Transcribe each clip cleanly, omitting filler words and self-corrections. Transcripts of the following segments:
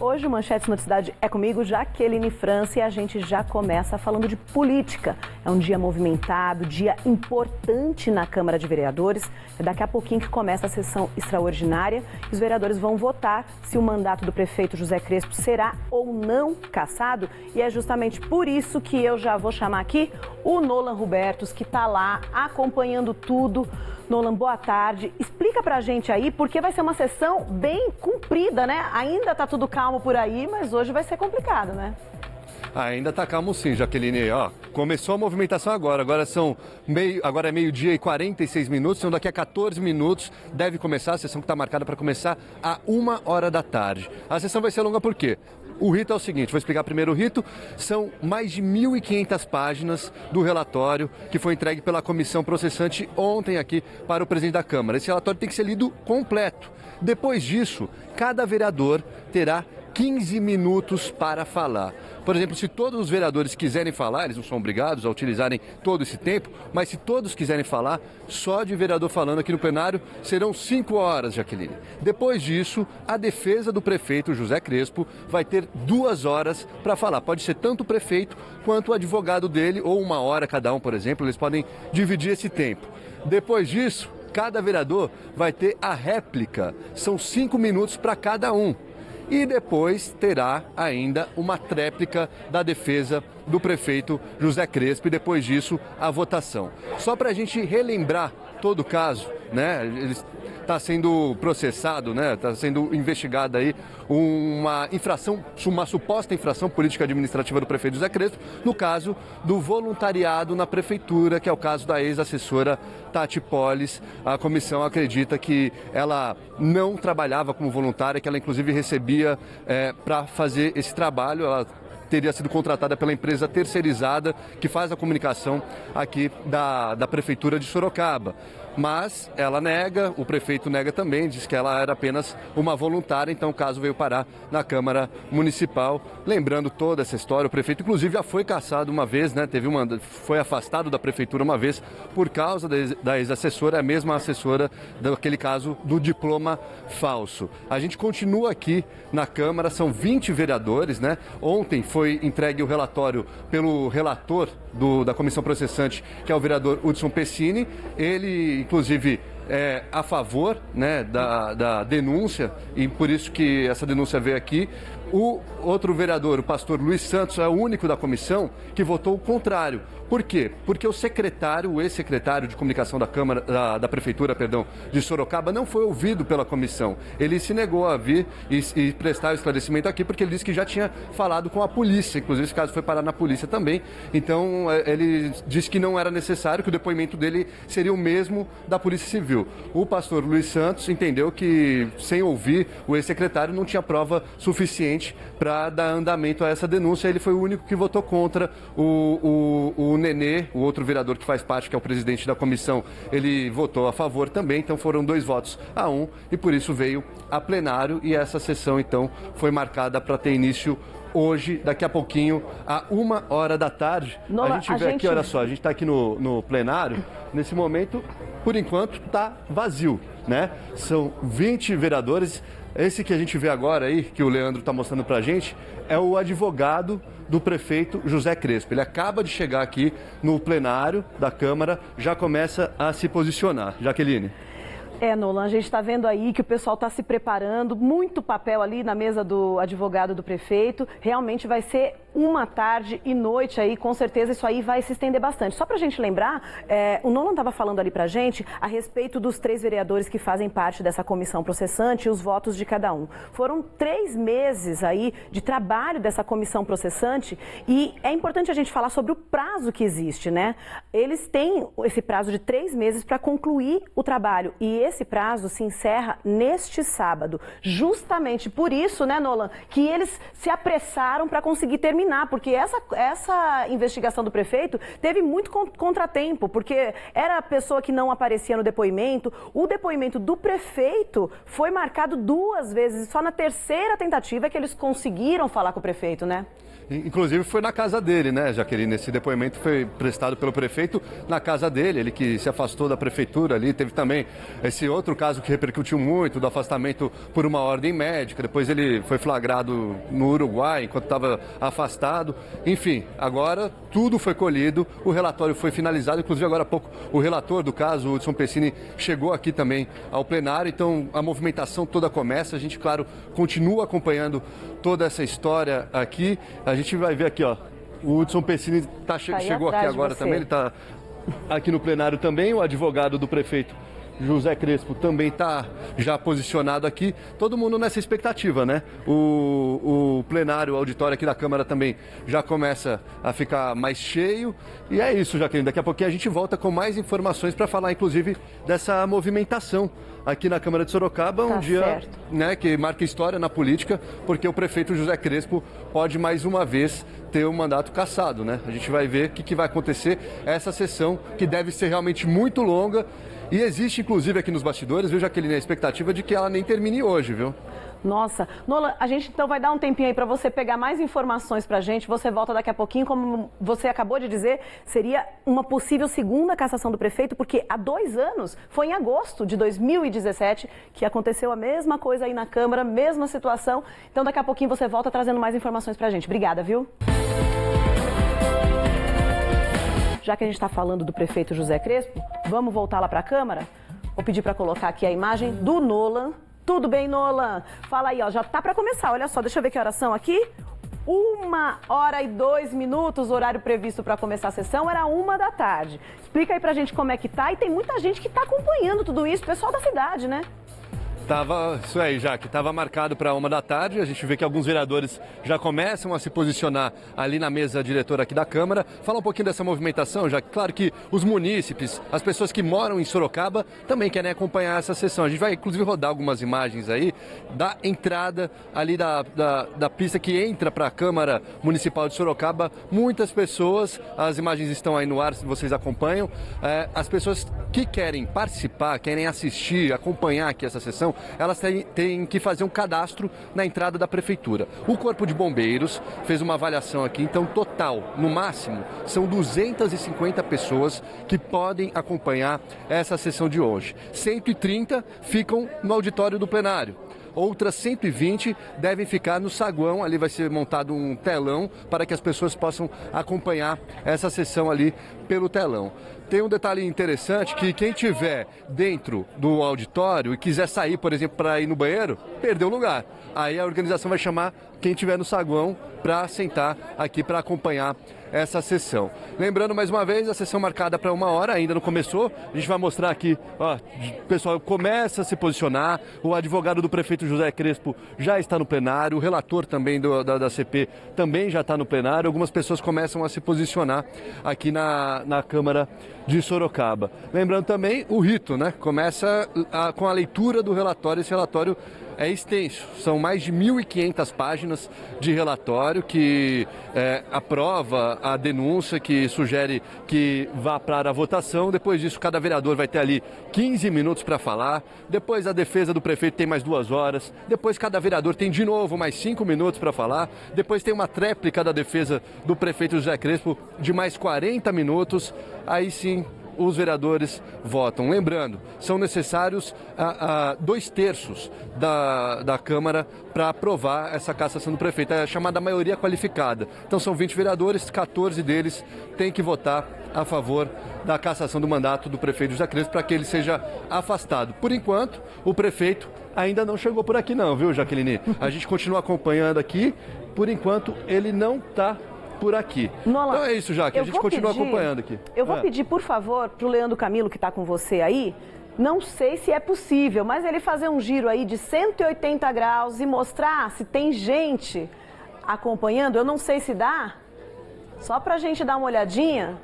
Hoje o Manchetes Noticidade é comigo, Jaqueline França, e a gente já começa falando de política. É um dia movimentado, dia importante na Câmara de Vereadores. É daqui a pouquinho que começa a sessão extraordinária. Os vereadores vão votar se o mandato do prefeito José Crespo será ou não cassado. E é justamente por isso que eu já vou chamar aqui o Nolan Hubertus, que está lá acompanhando tudo. Nolan, boa tarde. Explica pra gente aí, porque vai ser uma sessão bem comprida, né? Ainda tá tudo calmo por aí, mas hoje vai ser complicado, né? Ainda tá calmo sim, Jaqueline. Ó, começou a movimentação agora. Agora é meio-dia e 46 minutos. Então daqui a 14 minutos deve começar a sessão, que está marcada para começar a 1h da tarde. A sessão vai ser longa por quê? O rito é o seguinte, vou explicar primeiro o rito. São mais de 1.500 páginas do relatório que foi entregue pela comissão processante ontem aqui para o presidente da Câmara. Esse relatório tem que ser lido completo. Depois disso, cada vereador terá 15 minutos para falar. Por exemplo, se todos os vereadores quiserem falar, eles não são obrigados a utilizarem todo esse tempo, mas se todos quiserem falar, só de vereador falando aqui no plenário serão 5 horas, Jaqueline. Depois disso, a defesa do prefeito José Crespo vai ter 2 horas para falar. Pode ser tanto o prefeito quanto o advogado dele, ou 1 hora cada um, por exemplo, eles podem dividir esse tempo. Depois disso, cada vereador vai ter a réplica, são 5 minutos para cada um. E depois terá ainda uma tréplica da defesa do prefeito José Crespo e depois disso a votação. Só para a gente relembrar todo o caso, né? Está sendo processado, né? Está sendo investigada aí uma infração, uma suposta infração política administrativa do prefeito José Crespo, no caso do voluntariado na prefeitura, que é o caso da ex-assessora Tati Polis. A comissão acredita que ela não trabalhava como voluntária, que ela inclusive recebia para fazer esse trabalho. Ela teria sido contratada pela empresa terceirizada que faz a comunicação aqui da Prefeitura de Sorocaba. Mas ela nega, o prefeito nega também, diz que ela era apenas uma voluntária, então o caso veio parar na Câmara Municipal. Lembrando toda essa história, o prefeito inclusive já foi cassado uma vez, né? Foi afastado da Prefeitura uma vez por causa da ex-assessora, a mesma assessora daquele caso do diploma falso. A gente continua aqui na Câmara, são 20 vereadores, né? Ontem foi entregue o relatório pelo relator da comissão processante, que é o vereador Hudson Pessini. Ele, inclusive, é a favor, né, da denúncia, e por isso que essa denúncia veio aqui. O outro vereador, o pastor Luiz Santos, é o único da comissão que votou o contrário. Por quê? Porque o ex-secretário de comunicação da Câmara, da Prefeitura, de Sorocaba, não foi ouvido pela comissão. Ele se negou a vir e prestar o esclarecimento aqui, porque ele disse que já tinha falado com a polícia. Inclusive, esse caso foi parar na polícia também. Então, ele disse que não era necessário, que o depoimento dele seria o mesmo da Polícia Civil. O pastor Luiz Santos entendeu que, sem ouvir o ex-secretário, não tinha prova suficiente para dar andamento a essa denúncia. Ele foi o único que votou contra. O Nenê, o outro vereador que faz parte, que é o presidente da comissão, ele votou a favor também. Então foram 2 votos a 1 e por isso veio a plenário, e essa sessão então foi marcada para ter início hoje, daqui a pouquinho, a 1h da tarde. Nola, a gente vê aqui, olha só, a gente está aqui no plenário, nesse momento, por enquanto, está vazio, né? São 20 vereadores. Esse que a gente vê agora aí, que o Leandro está mostrando para a gente, é o advogado do prefeito José Crespo. Ele acaba de chegar aqui no plenário da Câmara, já começa a se posicionar. Jaqueline. Nolan, a gente está vendo aí que o pessoal está se preparando, muito papel ali na mesa do advogado do prefeito. Realmente vai ser uma tarde e noite aí, com certeza isso aí vai se estender bastante. Só para a gente lembrar, o Nolan estava falando ali para a gente a respeito dos 3 vereadores que fazem parte dessa comissão processante e os votos de cada um. Foram 3 meses aí de trabalho dessa comissão processante, e é importante a gente falar sobre o prazo que existe, né? Eles têm esse prazo de 3 meses para concluir o trabalho, e esse prazo se encerra neste sábado. Justamente por isso, né, Nolan, que eles se apressaram para conseguir terminar. terminar, porque essa investigação do prefeito teve muito contratempo, porque era a pessoa que não aparecia no depoimento. O depoimento do prefeito foi marcado 2 vezes, só na terceira tentativa é que eles conseguiram falar com o prefeito, né? Inclusive foi na casa dele, né, Jaqueline? Esse depoimento foi prestado pelo prefeito na casa dele, ele que se afastou da prefeitura ali. Teve também esse outro caso que repercutiu muito, do afastamento por uma ordem médica. Depois ele foi flagrado no Uruguai enquanto estava afastado. Enfim, agora tudo foi colhido, o relatório foi finalizado. Inclusive agora há pouco o relator do caso, o Hudson Pessini, chegou aqui também ao plenário. Então a movimentação toda começa. A gente, claro, continua acompanhando toda essa história aqui. A gente vai ver aqui, ó, o Hudson Pessini chegou aqui agora também, ele está aqui no plenário também, o advogado do prefeito José Crespo também está já posicionado aqui, todo mundo nessa expectativa, né? O plenário, o auditório aqui da Câmara também já começa a ficar mais cheio. E é isso, Jaqueline, daqui a pouquinho a gente volta com mais informações para falar, inclusive, dessa movimentação aqui na Câmara de Sorocaba, um dia, né, que marca história na política, porque o prefeito José Crespo pode mais uma vez ter o mandato cassado, né? A gente vai ver o que vai acontecer essa sessão, que deve ser realmente muito longa. E existe, inclusive, aqui nos bastidores, viu, Jaqueline, a expectativa de que ela nem termine hoje, viu? Nossa, Nolan, a gente então vai dar um tempinho aí para você pegar mais informações pra gente. Você volta daqui a pouquinho, como você acabou de dizer, seria uma possível segunda cassação do prefeito, porque há 2 anos, foi em agosto de 2017, que aconteceu a mesma coisa aí na Câmara, mesma situação. Então daqui a pouquinho você volta trazendo mais informações pra gente. Obrigada, viu? Já que a gente está falando do prefeito José Crespo, vamos voltar lá para a Câmara? Vou pedir para colocar aqui a imagem do Nolan. Tudo bem, Nolan? Fala aí, ó, já tá para começar. Olha só, deixa eu ver que horas são aqui. 1h02, o horário previsto para começar a sessão era 1h da tarde. Explica aí pra gente como é que tá. E tem muita gente que tá acompanhando tudo isso, pessoal da cidade, né? Isso aí, Jaque, estava marcado para 1h da tarde. A gente vê que alguns vereadores já começam a se posicionar ali na mesa diretora aqui da Câmara. Fala um pouquinho dessa movimentação, Jaque. Claro que os munícipes, as pessoas que moram em Sorocaba, também querem acompanhar essa sessão. A gente vai, inclusive, rodar algumas imagens aí da entrada ali da pista que entra para a Câmara Municipal de Sorocaba. Muitas pessoas, as imagens estão aí no ar, se vocês acompanham. As pessoas que querem participar, querem assistir, acompanhar aqui essa sessão, elas têm que fazer um cadastro na entrada da prefeitura. O Corpo de Bombeiros fez uma avaliação aqui, então total, no máximo, são 250 pessoas que podem acompanhar essa sessão de hoje. 130 ficam no auditório do plenário. Outras 120 devem ficar no saguão, ali vai ser montado um telão para que as pessoas possam acompanhar essa sessão ali pelo telão. Tem um detalhe interessante que quem estiver dentro do auditório e quiser sair, por exemplo, para ir no banheiro, perdeu o lugar. Aí a organização vai chamar quem estiver no saguão para sentar aqui para acompanhar essa sessão. Lembrando mais uma vez, a sessão marcada para 1h, ainda não começou. A gente vai mostrar aqui, ó, o pessoal começa a se posicionar. O advogado do prefeito José Crespo já está no plenário, o relator também da CP também já está no plenário. Algumas pessoas começam a se posicionar aqui na Câmara de Sorocaba. Lembrando também o rito, né? Começa com a leitura do relatório. Esse relatório é extenso, são mais de 1.500 páginas de relatório que aprova a denúncia, que sugere que vá para a votação. Depois disso, cada vereador vai ter ali 15 minutos para falar. Depois a defesa do prefeito tem mais 2 horas. Depois cada vereador tem de novo mais 5 minutos para falar. Depois tem uma tréplica da defesa do prefeito José Crespo de mais 40 minutos. Aí sim, os vereadores votam. Lembrando, são necessários 2/3 da Câmara para aprovar essa cassação do prefeito. É a chamada maioria qualificada. Então são 20 vereadores, 14 deles têm que votar a favor da cassação do mandato do prefeito José Crespo para que ele seja afastado. Por enquanto, o prefeito ainda não chegou por aqui não, viu, Jaqueline? A gente continua acompanhando aqui. Por enquanto, ele não está por aqui. Nolan, então é isso, Jaque, a gente continua acompanhando aqui. Eu vou pedir, por favor, para o Leandro Camilo, que está com você aí, não sei se é possível, mas ele fazer um giro aí de 180 graus e mostrar se tem gente acompanhando. Eu não sei se dá, só para a gente dar uma olhadinha.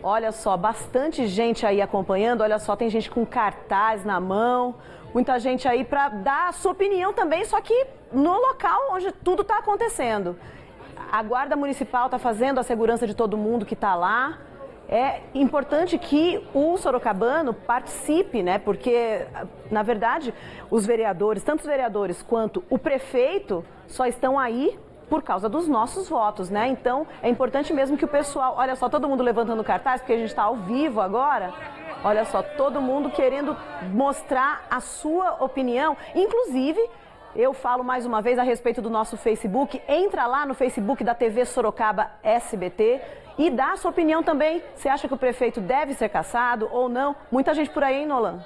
Olha só, bastante gente aí acompanhando, olha só, tem gente com cartaz na mão, muita gente aí para dar a sua opinião também, só que no local onde tudo está acontecendo. a Guarda Municipal está fazendo a segurança de todo mundo que está lá. É importante que o sorocabano participe, né? Porque, na verdade, os vereadores, tanto os vereadores quanto o prefeito, só estão aí por causa dos nossos votos, né? Então, é importante mesmo que o pessoal... Olha só, todo mundo levantando cartaz, porque a gente está ao vivo agora. Olha só, todo mundo querendo mostrar a sua opinião. Inclusive, eu falo mais uma vez a respeito do nosso Facebook. Entra lá no Facebook da TV Sorocaba SBT e dá a sua opinião também. Você acha que o prefeito deve ser cassado ou não? Muita gente por aí, hein, Nolan?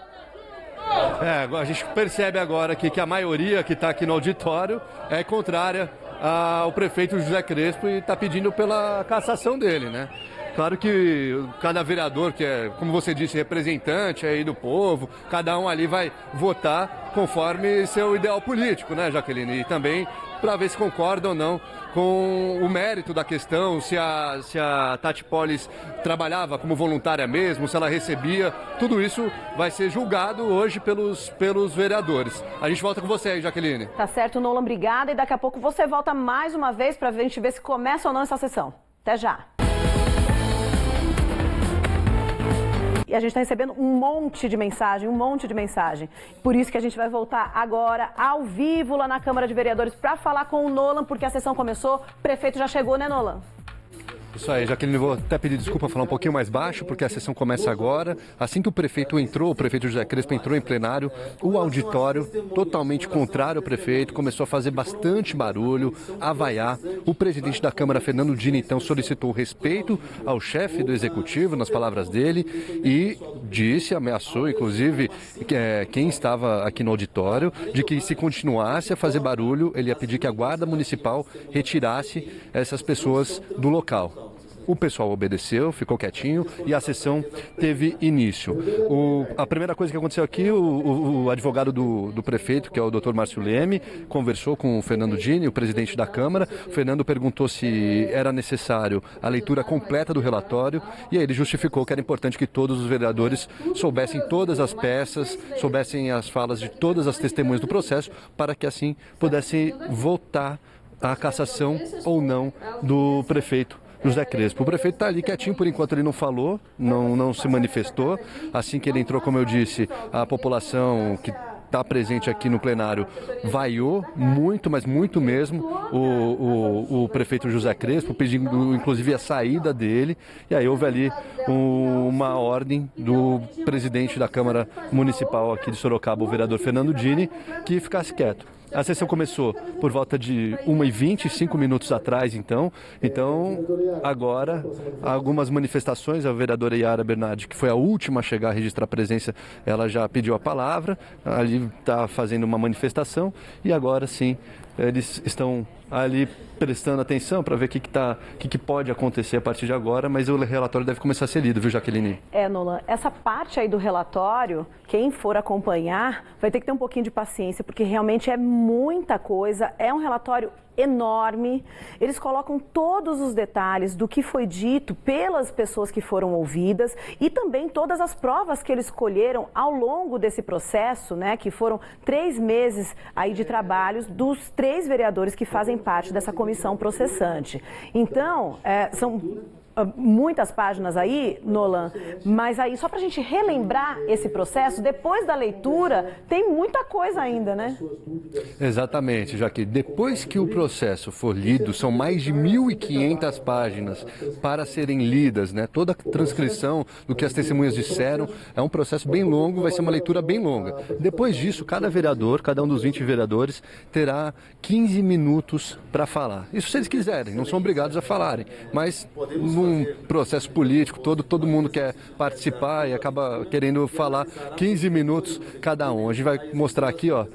A gente percebe agora que a maioria que está aqui no auditório é contrária ao prefeito José Crespo e está pedindo pela cassação dele, né? Claro que cada vereador, que é, como você disse, representante aí do povo, cada um ali vai votar conforme seu ideal político, né, Jaqueline? E também para ver se concorda ou não com o mérito da questão, se a Tati Polis trabalhava como voluntária mesmo, se ela recebia, tudo isso vai ser julgado hoje pelos vereadores. A gente volta com você aí, Jaqueline. Tá certo, Nolan, obrigada. E daqui a pouco você volta mais uma vez para a gente ver se começa ou não essa sessão. Até já. E a gente está recebendo um monte de mensagem, Por isso que a gente vai voltar agora, ao vivo, lá na Câmara de Vereadores, para falar com o Nolan, porque a sessão começou. O prefeito já chegou, né, Nolan? Isso aí, Jaqueline, vou até pedir desculpa, falar um pouquinho mais baixo, porque a sessão começa agora. Assim que o prefeito José Crespo entrou em plenário, o auditório, totalmente contrário ao prefeito, começou a fazer bastante barulho, a vaiar. O presidente da Câmara, Fernando Dini, então solicitou respeito ao chefe do Executivo, nas palavras dele, e ameaçou, inclusive, quem estava aqui no auditório, de que se continuasse a fazer barulho, ele ia pedir que a Guarda Municipal retirasse essas pessoas do local. O pessoal obedeceu, ficou quietinho e a sessão teve início. A primeira coisa que aconteceu aqui, o advogado do prefeito, que é o Dr. Márcio Leme, conversou com o Fernando Dini, o presidente da Câmara. O Fernando perguntou se era necessário a leitura completa do relatório e aí ele justificou que era importante que todos os vereadores soubessem todas as peças, soubessem as falas de todas as testemunhas do processo, para que assim pudesse votar a cassação ou não do prefeito José Crespo. O prefeito está ali quietinho, por enquanto ele não falou, não se manifestou. Assim que ele entrou, como eu disse, a população que está presente aqui no plenário vaiou muito, mas muito mesmo, o prefeito José Crespo, pedindo inclusive a saída dele. E aí houve ali uma ordem do presidente da Câmara Municipal aqui de Sorocaba, o vereador Fernando Dini, que ficasse quieto. A sessão começou por volta de 1h20, 5 minutos atrás, então. Então, agora, algumas manifestações. A vereadora Yara Bernardi, que foi a última a chegar a registrar a presença, ela já pediu a palavra. Ali está fazendo uma manifestação. E agora, sim, eles estão ali prestando atenção para ver o que pode acontecer a partir de agora, mas o relatório deve começar a ser lido, viu, Jaqueline? Nolan, essa parte aí do relatório, quem for acompanhar, vai ter que ter um pouquinho de paciência, porque realmente é muita coisa, é um relatório enorme. Eles colocam todos os detalhes do que foi dito pelas pessoas que foram ouvidas e também todas as provas que eles colheram ao longo desse processo, né, que foram 3 meses aí de trabalhos dos 3 vereadores que fazem parte dessa comissão processante. Então, são muitas páginas aí, Nolan, mas aí só para a gente relembrar esse processo, depois da leitura, tem muita coisa ainda, né? Exatamente, já que depois que o processo for lido, são mais de 1.500 páginas para serem lidas, né? Toda a transcrição do que as testemunhas disseram, é um processo bem longo, vai ser uma leitura bem longa. Depois disso, cada vereador, cada um dos 20 vereadores, terá 15 minutos para falar. Isso se eles quiserem, não são obrigados a falarem, mas um processo político, todo mundo quer participar e acaba querendo falar 15 minutos cada um. A gente vai mostrar aqui, ó,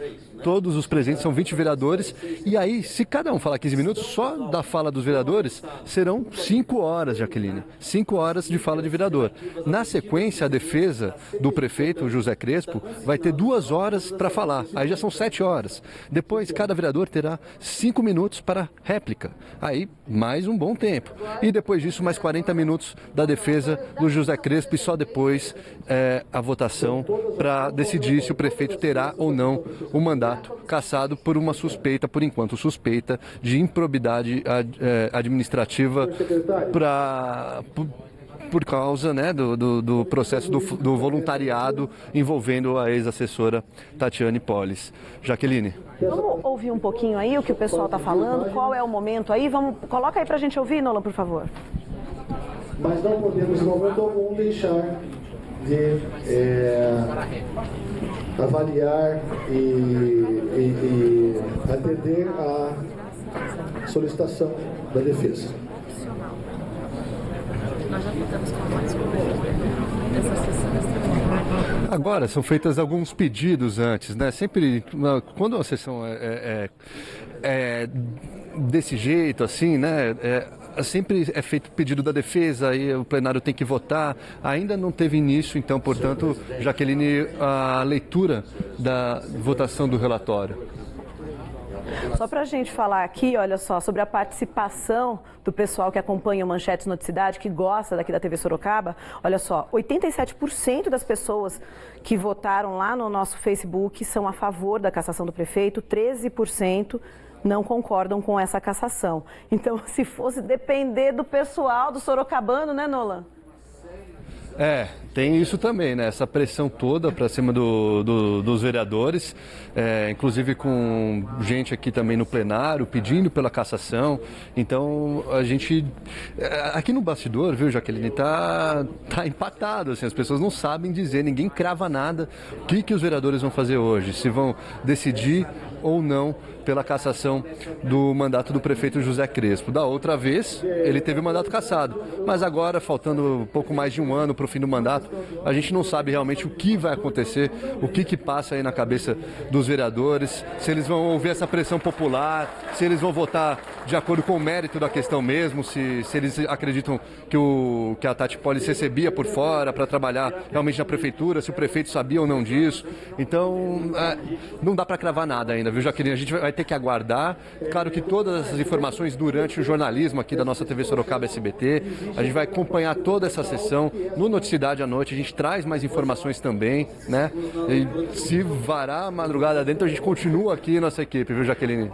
todos os presentes, são 20 vereadores, e aí, se cada um falar 15 minutos, só da fala dos vereadores serão 5 horas, Jaqueline. 5 horas de fala de vereador. Na sequência, a defesa do prefeito José Crespo vai ter 2 horas para falar, aí já são 7 horas. Depois, cada vereador terá 5 minutos para réplica, aí mais um bom tempo. E depois disso, mais 40 minutos da defesa do José Crespo, e só depois a votação para decidir se o prefeito terá ou não o mandato mandato cassado por uma suspeita, por enquanto suspeita, de improbidade administrativa por causa, né, do processo do voluntariado envolvendo a ex-assessora Tatiane Polis. Jaqueline. Vamos ouvir um pouquinho aí o que o pessoal está falando, qual é o momento aí? Coloca aí para a gente ouvir, Nolan, por favor. Mas não podemos, em momento algum, deixar de avaliar e atender à solicitação da defesa. Nós já contamos com a mais dessa sessão extraordinária. Agora, são feitos alguns pedidos antes, né? Sempre, quando uma sessão é desse jeito, assim, né? Sempre é feito pedido da defesa, aí o plenário tem que votar. Ainda não teve início, então, portanto, Jaqueline, a leitura da votação do relatório. Só para a gente falar aqui, olha só, sobre a participação do pessoal que acompanha o Manchetes Noticidade, que gosta daqui da TV Sorocaba, olha só, 87% das pessoas que votaram lá no nosso Facebook são a favor da cassação do prefeito, 13% não concordam com essa cassação. Então, se fosse depender do pessoal do sorocabano, né, Nolan? Tem isso também, né? Essa pressão toda para cima dos vereadores, inclusive com gente aqui também no plenário pedindo pela cassação. Então a gente aqui no bastidor, viu, Jaqueline, tá empatado, assim, as pessoas não sabem dizer, ninguém crava nada. O que os vereadores vão fazer hoje? Se vão decidir ou não pela cassação do mandato do prefeito José Crespo. Da outra vez, ele teve o mandato cassado, mas agora, faltando pouco mais de um ano para o fim do mandato, a gente não sabe realmente o que vai acontecer, o que passa aí na cabeça dos vereadores, se eles vão ouvir essa pressão popular, se eles vão votar de acordo com o mérito da questão mesmo, se eles acreditam que a Tati Polis recebia por fora para trabalhar realmente na prefeitura, se o prefeito sabia ou não disso. Então, não dá para cravar nada ainda, viu, Jaqueline? A gente vai ter que aguardar. Claro que todas as informações durante o jornalismo aqui da nossa TV Sorocaba SBT, a gente vai acompanhar toda essa sessão no Noticidade à noite, a gente traz mais informações também, né? E se varar a madrugada dentro, a gente continua aqui, nossa equipe, viu, Jaqueline?